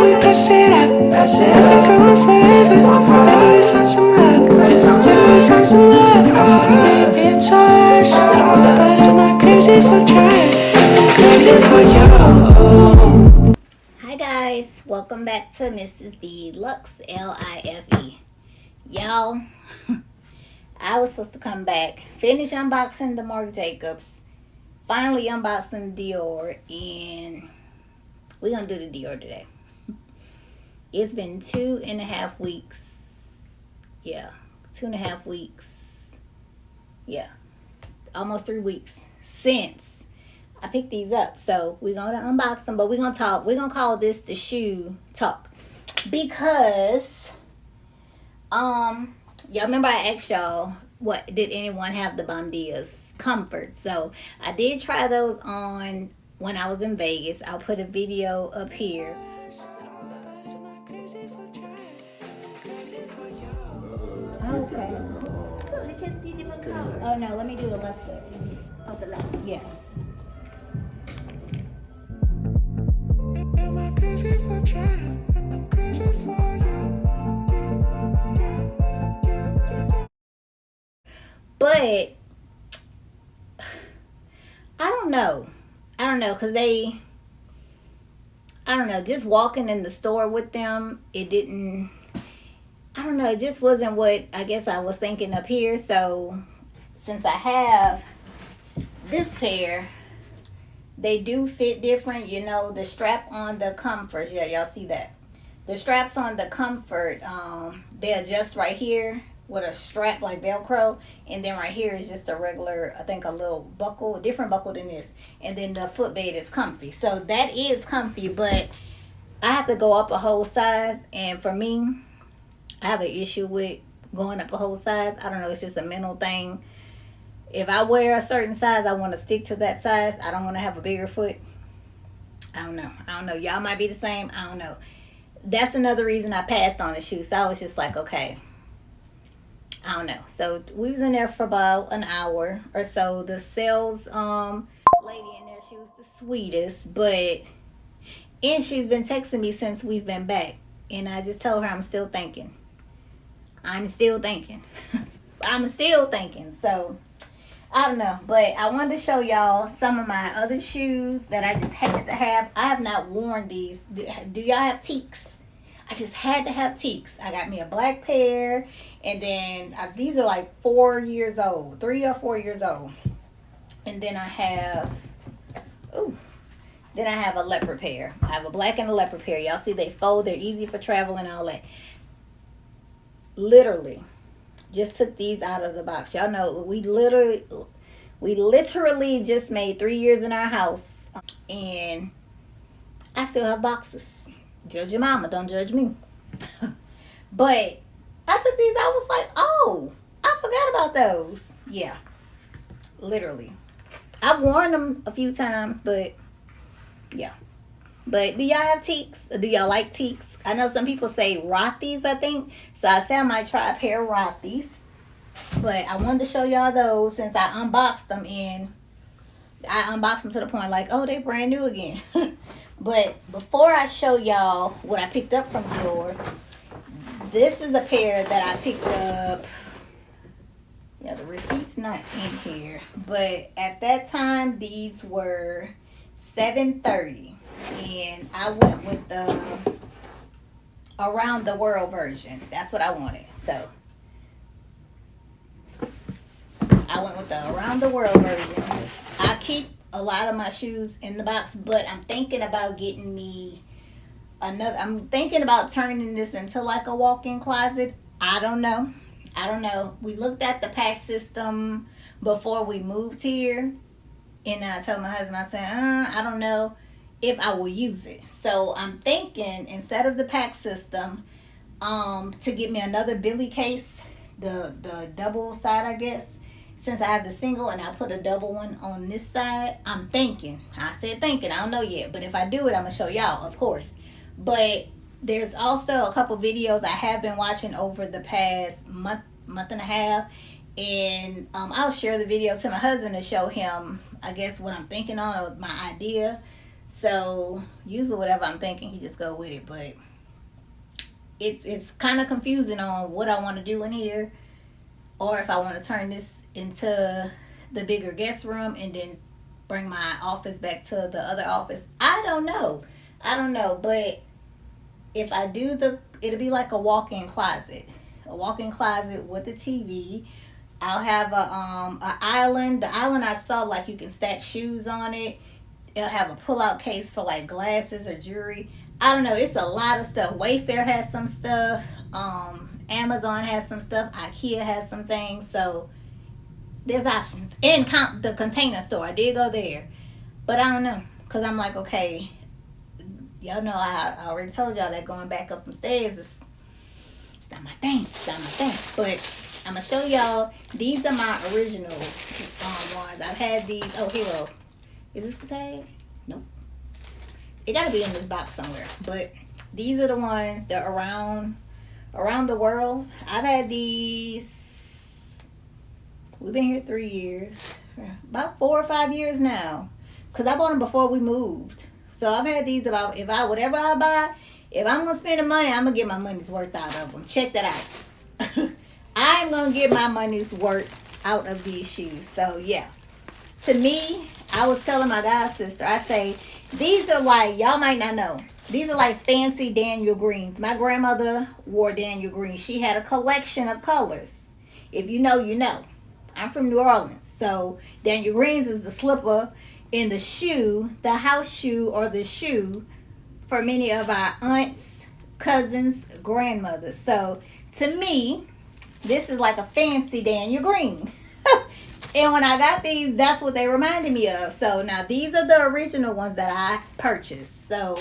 we pass it up. I think I want forever. Maybe we find some luck. Maybe we find some luck. Maybe it's us. But am I crazy for trying? I'm crazy for you. Hi guys, welcome back to Mrs. Bluxlife. Y'all, I was supposed to come back, finish unboxing the Marc Jacobs, finally unboxing Dior, and we're gonna do the Dior today. It's been 2.5 weeks. Yeah, 2.5 weeks. Yeah, almost 3 weeks since I picked these up. So we're gonna unbox them, but we're gonna talk. We're gonna call this the shoe talk because y'all remember I asked y'all, what did anyone have the Bomdias Comfort? So I did try those on when I was in Vegas. I'll put a video up here. Okay. So we can see different colors. Oh no, let me do the left foot. Oh, the left. Yeah. Am I crazy for trying? And I'm crazy for you. But I don't know. Because I don't know, just walking in the store with them, it didn't, I don't know, it just wasn't what I guess I was thinking up here. So since I have this pair, they do fit different. You know, the strap on the Comforts, yeah, y'all see that? The straps on the Comfort, they adjust right here with a strap like Velcro, and then right here is just a regular, I think a little buckle, different buckle than this, and then the footbed is comfy. So that is comfy, but I have to go up a whole size, and for me, I have an issue with going up a whole size. I don't know, it's just a mental thing. If I wear a certain size, I want to stick to that size. I don't want to have a bigger foot. I don't know. Y'all might be the same. I don't know. That's another reason I passed on the shoe. So I was just like, okay, I don't know. So we was in there for about an hour or so. The sales lady in there, she was the sweetest, and she's been texting me since we've been back. And I just told her I'm still thinking. I'm still thinking. So I don't know, but I wanted to show y'all some of my other shoes that I just had to have. I have not worn these. Do y'all have teaks? I just had to have teaks. I got me a black pair, and then these are like 4 years old, 3 or 4 years old. And then I have, a leopard pair. I have a black and a leopard pair. Y'all see they fold. They're easy for travel and all that. Literally, just took these out of the box. Y'all know we literally just made 3 years in our house, and I still have boxes. Judge your mama, don't judge me. But I took these, I was like, oh, I forgot about those. Yeah, literally. I've worn them a few times, but yeah. But do y'all have teaks? Do y'all like teaks? I know some people say Rothy's, I think. So I said I might try a pair of Rothy's. But I wanted to show y'all those since I unboxed them, and I unboxed them to the point like, oh, they brand new again. But before I show y'all what I picked up from Dior, this is a pair that I picked up. Yeah, the receipt's not in here. But at that time, these were $7.30. And I went with the around the world version. That's what I wanted. So I went with the around the world version. I keep a lot of my shoes in the box, but I'm thinking about getting me another. I'm thinking about turning this into like a walk-in closet. I don't know. We looked at the pack system before we moved here, and I told my husband, I said, I don't know if I will use it. So I'm thinking instead of the pack system, to get me another Billy case, the double side, I guess. Since I have the single and I put a double one on this side, I'm thinking. I said thinking. I don't know yet. But if I do it, I'm going to show y'all, of course. But there's also a couple videos I have been watching over the past month and a half. And I'll share the video to my husband to show him, I guess, what I'm thinking on, or my idea. So usually whatever I'm thinking, he just go with it. But it's kind of confusing on what I want to do in here, or if I want to turn this into the bigger guest room and then bring my office back to the other office. I don't know. But if I do it'll be like a walk-in closet. A walk-in closet with a TV. I'll have a island. The island I saw, like you can stack shoes on it. It'll have a pull-out case for like glasses or jewelry. I don't know. It's a lot of stuff. Wayfair has some stuff. Amazon has some stuff. IKEA has some things. So there's options. And the Container Store. I did go there. But I don't know. Because I'm like, okay, y'all know I already told y'all that going back up some stairs is it's not my thing. But I'm going to show y'all. These are my original ones. I've had these. Oh, here we go. Is this the tag? Nope. It got to be in this box somewhere. But these are the ones that are around the world. I've had these. We've been here 3 years. About 4 or 5 years now. Because I bought them before we moved. So I've had these about, whatever I buy, if I'm going to spend the money, I'm going to get my money's worth out of them. Check that out. I'm going to get my money's worth out of these shoes. So yeah. To me, I was telling my god sister, I say, these are like, y'all might not know, these are like fancy Daniel Greens. My grandmother wore Daniel Green. She had a collection of colors. If you know, you know. I'm from New Orleans. So Daniel Greens is the slipper in the shoe, the house shoe or the shoe for many of our aunts, cousins, grandmothers. So to me, this is like a fancy Daniel Green. And when I got these, that's what they reminded me of. So now these are the original ones that I purchased. So,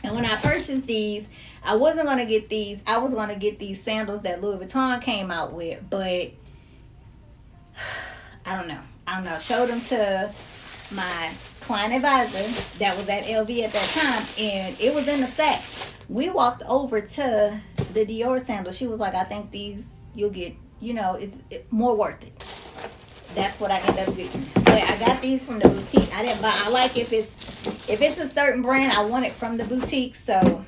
and when I purchased these, I wasn't going to get these. I was going to get these sandals that Louis Vuitton came out with. But I don't know. Showed them to my client advisor that was at LV at that time. And it was in the sack. We walked over to the Dior sandals. She was like, I think these you'll get, it's more worth it. That's what I ended up getting. But I got these from the boutique. I didn't buy. I like if it's a certain brand, I want it from the boutique. So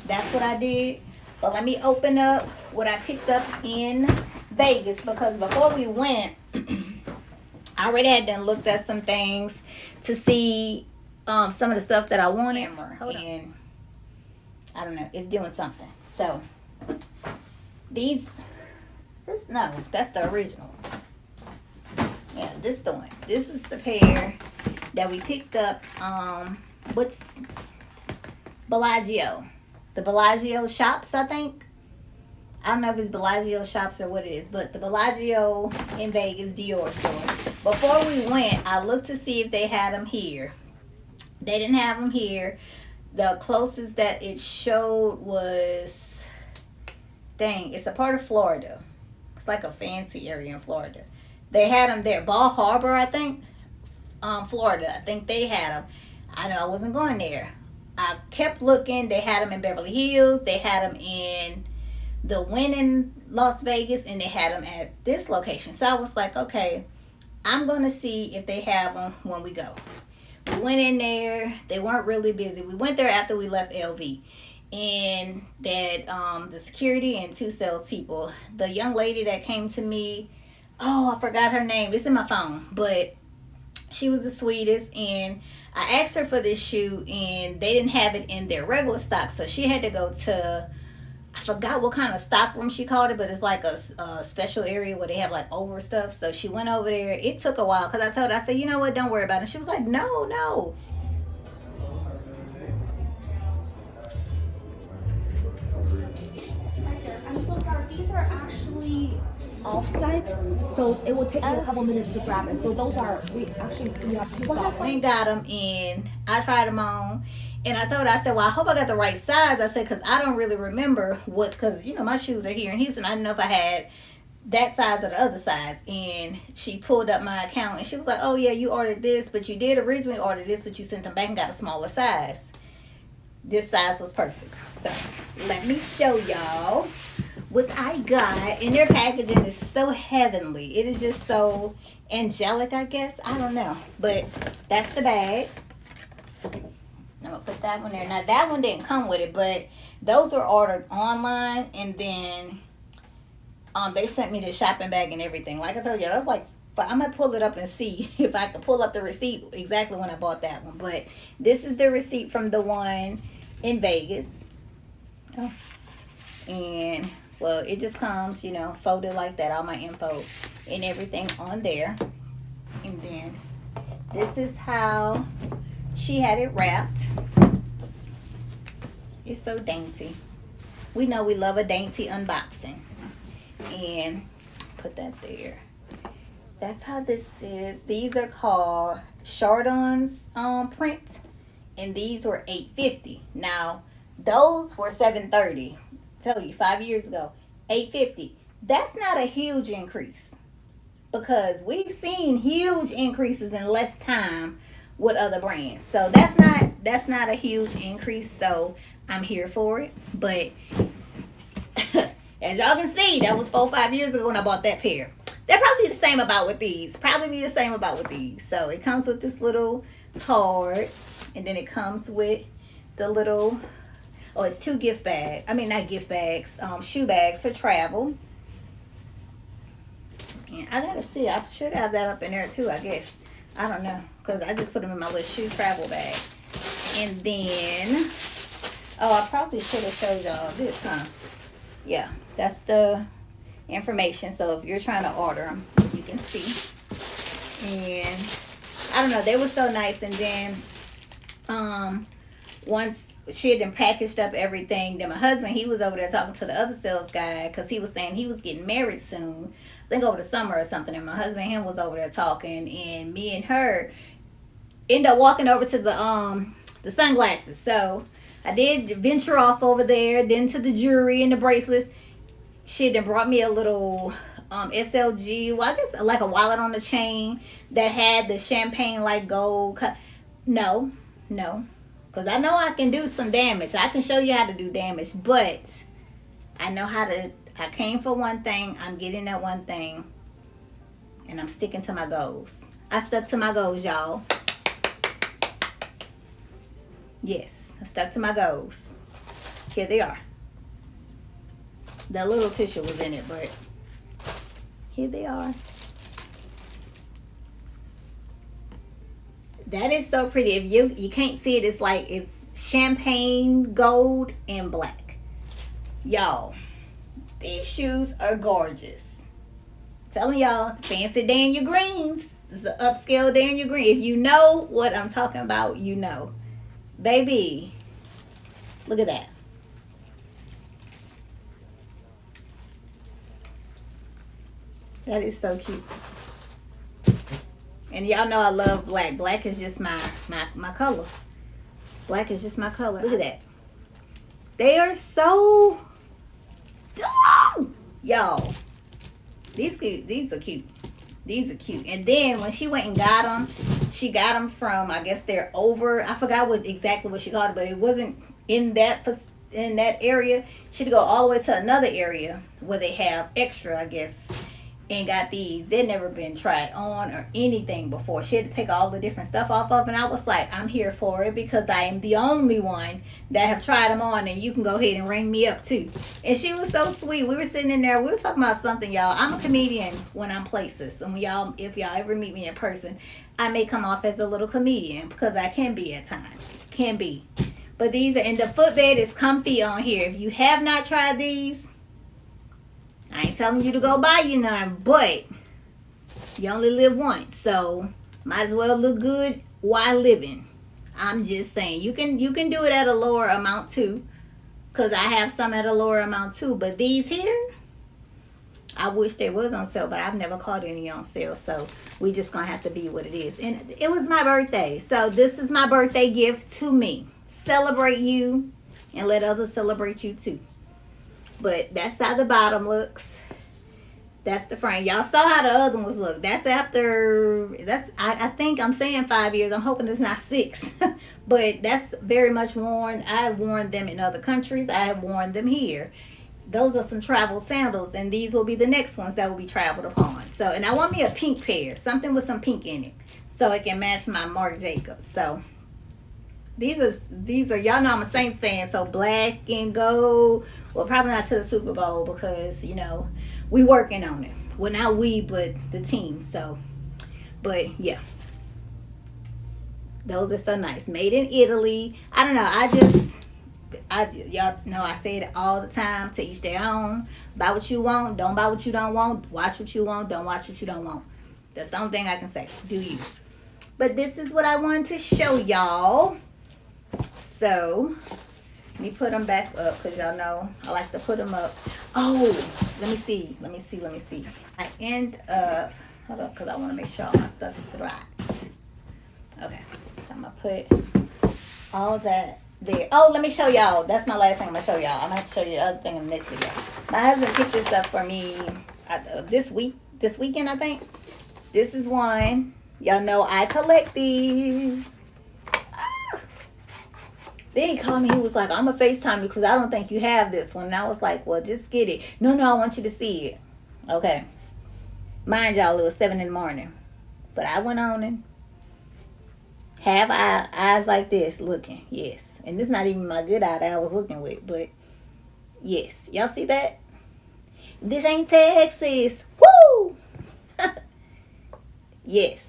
that's what I did. But let me open up what I picked up in Vegas, because before we went, I already had done looked at some things to see some of the stuff that I wanted. And I don't know, it's doing something. So that's the original. Yeah, this is the one. This is the pair that we picked up. Which Bellagio. The Bellagio shops, I think. I don't know if it's Bellagio shops or what it is, but the Bellagio in Vegas Dior store. Before we went, I looked to see if they had them here. They didn't have them here. The closest that it showed was, it's a part of Florida. It's like a fancy area in Florida. They had them there. Ball Harbor, I think. Florida. I think they had them. I know I wasn't going there. I kept looking. They had them in Beverly Hills. They had them in the Wynn in Las Vegas. And they had them at this location. So I was like, okay, I'm going to see if they have them when we go. We went in there. They weren't really busy. We went there after we left LV. And that the security and 2 salespeople. The young lady that came to me, I forgot her name. It's in my phone. But she was the sweetest. And I asked her for this shoe. And they didn't have it in their regular stock. So she had to go to, I forgot what kind of stock room she called it. But it's like a special area where they have like over stuff. So she went over there. It took a while. Because I told her, I said, you know what? Don't worry about it. And she was like, no. I'm so sorry. These are actually offset, so it will take you a couple minutes to grab it. So those are we have two stock. We got them in. I tried them on, and I told her, I said, well, I hope I got the right size. I said, because I don't really remember because my shoes are here in Houston. I didn't know if I had that size or the other size. And she pulled up my account and she was like, oh yeah, you ordered this, but you did originally order this, but you sent them back and got a smaller size. This size was perfect. So let me show y'all what I got. And their packaging is so heavenly. It is just so angelic, I guess. I don't know. But that's the bag. gonna put that one there. Now that one didn't come with it, but those were ordered online, and then they sent me the shopping bag and everything. Like I told you, I was like, I'm gonna pull it up and see if I can pull up the receipt exactly when I bought that one. But this is the receipt from the one in Vegas. Oh. And well, it just comes, you know, folded like that, all my info and everything on there. And then this is how she had it wrapped. It's so dainty. We know we love a dainty unboxing. And put that there. That's how this is. These are called Chardon's print, and these were $8.50. Now those were $7.30. Tell you 5 years ago, $8.50. That's not a huge increase, because we've seen huge increases in less time with other brands. So that's not a huge increase. So I'm here for it. But as y'all can see, that was 4 or 5 years ago when I bought that pair. They'll probably be the same about with these. So it comes with this little card, and then it comes with the little, oh, it's 2 gift bags. I mean, not gift bags, shoe bags for travel. And I gotta see, I should have that up in there too, I guess. I don't know, because I just put them in my little shoe travel bag. And then, oh, I probably should have showed y'all this, huh? Yeah, that's the information. So if you're trying to order them, you can see. And I don't know, they were so nice. And then once she had then packaged up everything, then my husband, he was over there talking to the other sales guy, because he was saying he was getting married soon, I think over the summer or something. And my husband and him was over there talking, and me and her ended up walking over to the sunglasses. So I did venture off over there, then to the jewelry and the bracelets. She then brought me a little SLG, well, I guess like a wallet on the chain that had the champagne like gold cut. No, because I know I can do some damage. I can show you how to do damage, but I know how to. I came for one thing. I'm getting that one thing, and I'm sticking to my goals. I stuck to my goals, y'all. Yes, I stuck to my goals. Here they are. The little tissue was in it, but here they are. That is so pretty. If you can't see it, it's like it's champagne, gold, and black. Y'all, these shoes are gorgeous. Telling y'all, fancy Daniel Greens. It's an upscale Daniel Green. If you know what I'm talking about, you know. Baby, look at that. That is so cute. And y'all know I love black. Black is just my color. Black is just my color. Look at that. They are so... Y'all. These are cute. These are cute. And then when she went and got them, she got them from, I guess they're over. I forgot exactly what she called it, but it wasn't in that area. She'd go all the way to another area where they have extra, I guess, and got these. They'd never been tried on or anything before. She had to take all the different stuff off of, and I was like, I'm here for it, because I am the only one that have tried them on, and you can go ahead and ring me up too. And she was so sweet. We were sitting in there, we were talking about something, y'all. I'm a comedian when I'm places, and if y'all ever meet me in person, I may come off as a little comedian, because I can be at times. Can be. But these are, and the footbed is comfy on here. If you have not tried these, I ain't telling you to go buy you none, but you only live once, so might as well look good while living. I'm just saying, you can do it at a lower amount too, because I have some at a lower amount too. But these here, I wish they was on sale, but I've never caught any on sale, so we just gonna have to be what it is. And it was my birthday, so this is my birthday gift to me. Celebrate you, and let others celebrate you too. But that's how the bottom looks. That's the front. Y'all saw how the other ones look. That's after, I think I'm saying 5 years. I'm hoping it's not 6. But that's very much worn. I have worn them in other countries. I have worn them here. Those are some travel sandals, and these will be the next ones that will be traveled upon. So, and I want me a pink pair. Something with some pink in it, so it can match my Marc Jacobs. So These are y'all know I'm a Saints fan, so black and gold. Well, probably not to the Super Bowl because you know we working on it. Well, not we, but the team. So, but yeah, those are so nice. Made in Italy. I don't know. Y'all know I say it all the time. To each their own. Buy what you want. Don't buy what you don't want. Watch what you want. Don't watch what you don't want. That's the only thing I can say. Do you? But this is what I wanted to show y'all. So let me put them back up because y'all know I like to put them up. Oh, let me see. I end up, hold up, because I want to make sure all my stuff is right. Okay, so I'm going to put all that there. Oh, let me show y'all. That's my last thing I'm going to show y'all. I'm going to have to show you the other thing in the next video. My husband picked this up for me this weekend, I think. This is one. Y'all know I collect these. Then he called me. He was like, I'm going to FaceTime you because I don't think you have this one. And I was like, well, just get it. No, I want you to see it. Okay. Mind y'all, it was 7 in the morning. But I went on and have eyes like this looking. Yes. And this is not even my good eye that I was looking with. But yes. Y'all see that? This ain't Texas. Woo! Yes.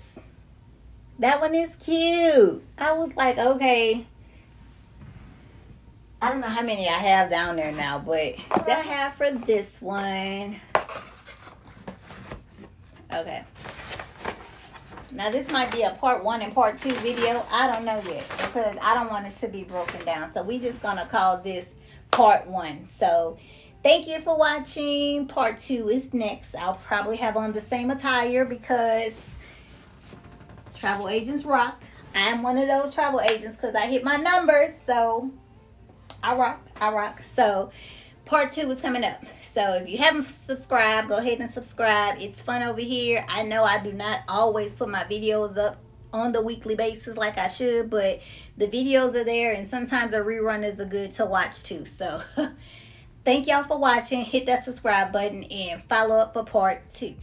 That one is cute. I was like, okay. I don't know how many I have down there now, but that's I have for this one. Okay. Now this might be a part 1 and part 2 video. I don't know yet because I don't want it to be broken down. So we just gonna call this part 1. So thank you for watching. Part 2 is next. I'll probably have on the same attire because travel agents rock. I'm one of those travel agents because I hit my numbers. So I rock. So part 2 is coming up. So if you haven't subscribed, go ahead and subscribe. It's fun over here. I know I do not always put my videos up on the weekly basis like I should, but the videos are there and sometimes a rerun is good to watch too. So thank y'all for watching. Hit that subscribe button and follow up for part 2.